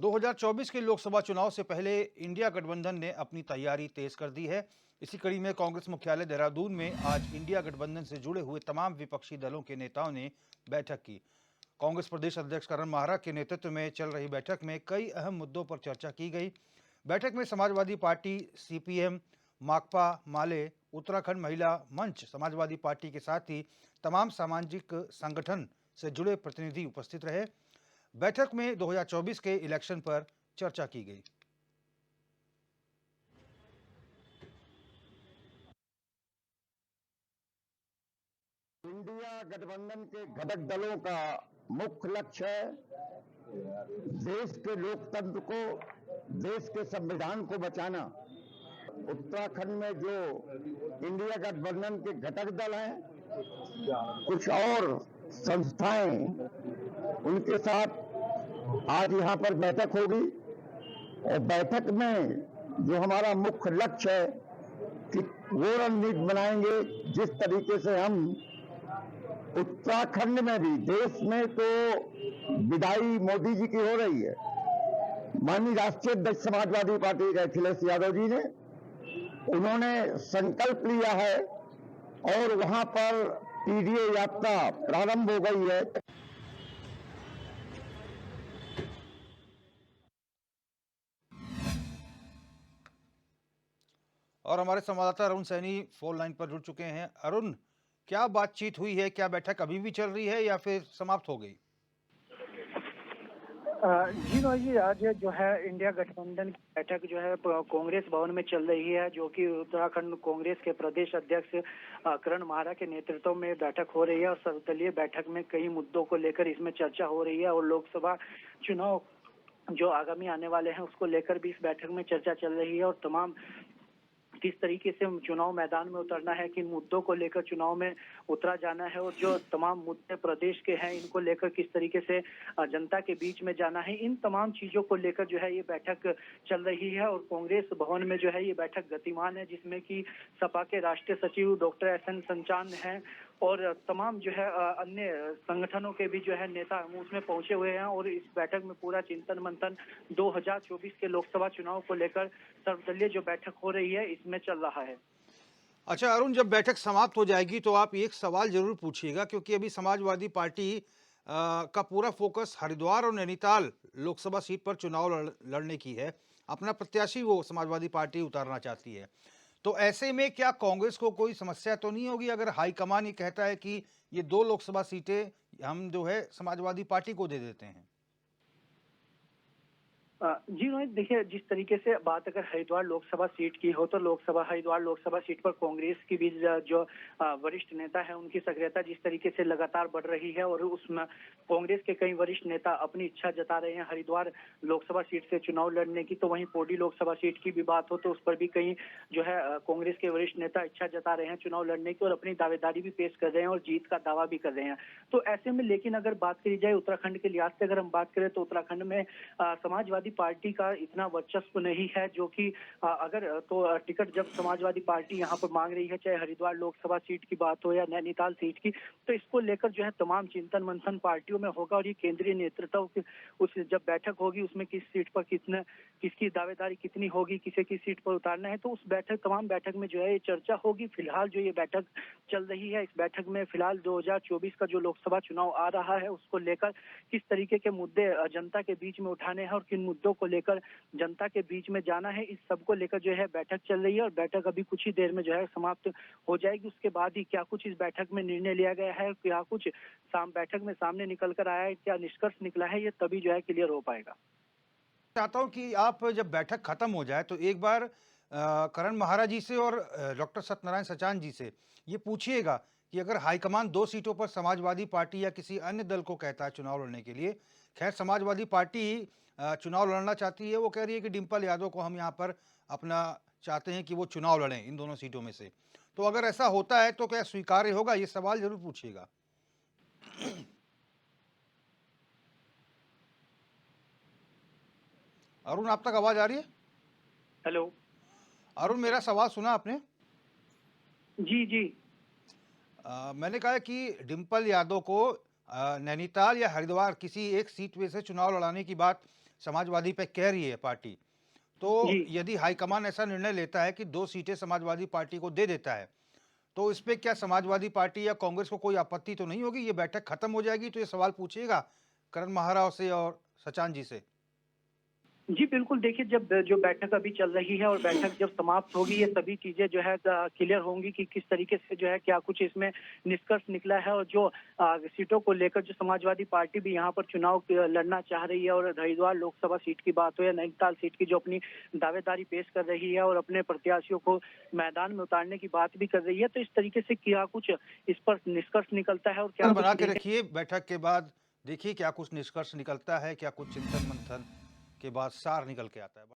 2024 के लोकसभा चुनाव से पहले इंडिया गठबंधन ने अपनी तैयारी तेज कर दी है। इसी कड़ी में कांग्रेस मुख्यालय देहरादून में आज इंडिया गठबंधन से जुड़े हुए तमाम विपक्षी दलों के नेताओं ने बैठक की। कांग्रेस प्रदेश अध्यक्ष करण माहरा के नेतृत्व में चल रही बैठक में कई अहम मुद्दों पर चर्चा की गई। बैठक में समाजवादी पार्टी, सीपीएम, माकपा, माले, उत्तराखंड महिला मंच, समाजवादी पार्टी के साथ ही तमाम सामाजिक संगठन से जुड़े प्रतिनिधि उपस्थित रहे। बैठक में 2024 के इलेक्शन पर चर्चा की गई। इंडिया गठबंधन के घटक दलों का मुख्य लक्ष्य है देश के लोकतंत्र को, देश के संविधान को बचाना। उत्तराखंड में जो इंडिया गठबंधन के घटक दल हैं, कुछ और संस्थाएं, उनके साथ आज यहाँ पर बैठक होगी और बैठक में जो हमारा मुख्य लक्ष्य है कि वो रणनीति बनाएंगे जिस तरीके से हम उत्तराखंड में भी, देश में तो विदाई मोदी जी की हो रही है। माननीय राष्ट्रीय अध्यक्ष समाजवादी पार्टी के अखिलेश यादव जी ने, उन्होंने संकल्प लिया है और वहां पर पीडीए यात्रा प्रारंभ हो गई है। और हमारे संवाददाता अरुण सैनी फोन लाइन पर जुड़ चुके हैं। अरुण, क्या बातचीत हुई है? क्या बैठक अभी भी चल रही है या फिर समाप्त हो गई? जी रोहित जी, आज जो है इंडिया गठबंधन की बैठक जो है कांग्रेस भवन में चल रही है, जो कि उत्तराखंड कांग्रेस के प्रदेश अध्यक्ष करण माहरा के नेतृत्व में बैठक हो रही है। और सर्वदलीय बैठक में कई मुद्दों को लेकर इसमें चर्चा हो रही है और लोकसभा चुनाव जो आगामी आने वाले हैं उसको लेकर भी इस बैठक में चर्चा चल रही है। और तमाम किस तरीके से चुनाव मैदान में उतरना है, किन मुद्दों को लेकर चुनाव में उतरा जाना है और जो तमाम मुद्दे प्रदेश के हैं इनको लेकर किस तरीके से जनता के बीच में जाना है, इन तमाम चीजों को लेकर जो है ये बैठक चल रही है। और कांग्रेस भवन में जो है ये बैठक गतिमान है, जिसमें कि सपा के राष्ट्रीय सचिव डॉक्टर एस.एन. संचान हैं और तमाम जो है अन्य संगठनों के भी जो है नेता उसमें पहुंचे हुए हैं। और इस बैठक में पूरा चिंतन मंथन 2024 के लोकसभा चुनाव को लेकर सर्वदलीय जो बैठक हो रही है इसमें चल रहा है। अच्छा अरुण, जब बैठक समाप्त हो जाएगी तो आप एक सवाल जरूर पूछिएगा, क्योंकि अभी समाजवादी पार्टी का पूरा फोकस हरिद्वार और नैनीताल लोकसभा सीट पर चुनाव लड़ने की है। अपना प्रत्याशी वो समाजवादी पार्टी उतारना चाहती है। तो ऐसे में क्या कांग्रेस को कोई समस्या तो नहीं होगी अगर हाईकमान ये कहता है कि ये 2 लोकसभा सीटें हम जो है समाजवादी पार्टी को दे देते हैं? जी रोहित, देखिए जिस तरीके से बात अगर हरिद्वार लोकसभा सीट की हो तो हरिद्वार लोकसभा सीट पर कांग्रेस की भी जो वरिष्ठ नेता है उनकी सक्रियता जिस तरीके से लगातार बढ़ रही है और उसमें कांग्रेस के कई वरिष्ठ नेता अपनी इच्छा जता रहे हैं हरिद्वार लोकसभा सीट से चुनाव लड़ने की। तो वहीं पौडी लोकसभा सीट की भी बात हो तो उस पर भी कई जो है कांग्रेस के वरिष्ठ नेता इच्छा जता रहे हैं चुनाव लड़ने की और अपनी दावेदारी भी पेश कर रहे हैं और जीत का दावा भी कर रहे हैं। तो ऐसे में लेकिन अगर बात करी जाए उत्तराखंड के लिहाज से, अगर हम बात करें तो उत्तराखंड में समाजवादी पार्टी का इतना वर्चस्व नहीं है, जो कि अगर तो टिकट जब समाजवादी पार्टी यहाँ पर मांग रही है, चाहे हरिद्वार लोकसभा सीट की बात हो या नैनीताल सीट की, तो इसको लेकर जो है तमाम चिंतन मंथन पार्टियों में होगा और ये केंद्रीय नेतृत्व उस जब बैठक होगी उसमें किस सीट पर किसकी दावेदारी कितनी होगी, किसे किस सीट पर उतारना है, तो उस तमाम बैठक में जो है ये चर्चा होगी। फिलहाल जो ये बैठक चल रही है, इस बैठक में फिलहाल 2024 का जो लोकसभा चुनाव आ रहा है उसको लेकर किस तरीके के मुद्दे जनता के बीच में उठाने हैं और किन मुद्दों को लेकर जनता के बीच में जाना है, इस सब को लेकर जो है बैठक चल रही है। और बैठक अभी कुछ ही देर में जो है समाप्त हो जाएगी। उसके बाद ही क्या कुछ इस बैठक में निर्णय लिया गया है, क्या कुछ बैठक में सामने निकल कर आया है, क्या निष्कर्ष निकला है, ये तभी जो है क्लियर हो पाएगा। चाहता हूं कि आप जब बैठक खत्म हो जाए तो एक बार करण माहरा जी से और डॉक्टर सत्यनारायण सचान जी से ये पूछिएगा कि अगर हाईकमान 2 सीटों पर समाजवादी पार्टी या किसी अन्य दल को कहता है चुनाव लड़ने के लिए, खैर समाजवादी पार्टी चुनाव लड़ना चाहती है, वो कह रही है कि डिम्पल यादव को हम यहाँ पर अपना चाहते हैं कि वो चुनाव लड़ें इन दोनों सीटों में से, तो अगर ऐसा होता है तो क्या स्वीकार्य होगा? ये सवाल जरूर पूछिएगा। अरुण, आप तक आवाज आ रही है? हेलो अरुण, मेरा सवाल सुना आपने? जी जी। मैंने कहा कि डिम्पल यादव को नैनीताल या हरिद्वार किसी एक सीट में से चुनाव लड़ाने की बात समाजवादी पे कह रही है पार्टी, तो जी यदि हाईकमान ऐसा निर्णय लेता है कि 2 सीटें समाजवादी पार्टी को दे देता है, तो इस पे क्या समाजवादी पार्टी या कांग्रेस को कोई आपत्ति तो नहीं होगी? ये बैठक खत्म हो जाएगी तो ये सवाल पूछेगा करण महाराव से और सचान जी से? जी बिल्कुल, देखिए जब जो बैठक अभी चल रही है और बैठक जब समाप्त होगी, ये सभी चीजें जो है क्लियर होंगी कि किस तरीके से जो है क्या कुछ इसमें निष्कर्ष निकला है। और जो सीटों को लेकर जो समाजवादी पार्टी भी यहाँ पर चुनाव लड़ना चाह रही है, और हरिद्वार लोकसभा सीट की बात हो या नैनीताल सीट की, जो अपनी दावेदारी पेश कर रही है और अपने प्रत्याशियों को मैदान में उतारने की बात भी कर रही है, तो इस तरीके से क्या कुछ इस पर निष्कर्ष निकलता है और क्या बना कुछ के रखिए, बैठक के बाद देखिए क्या कुछ निष्कर्ष निकलता है, क्या कुछ चिंतन मंथन के बाद सार निकल के आता है।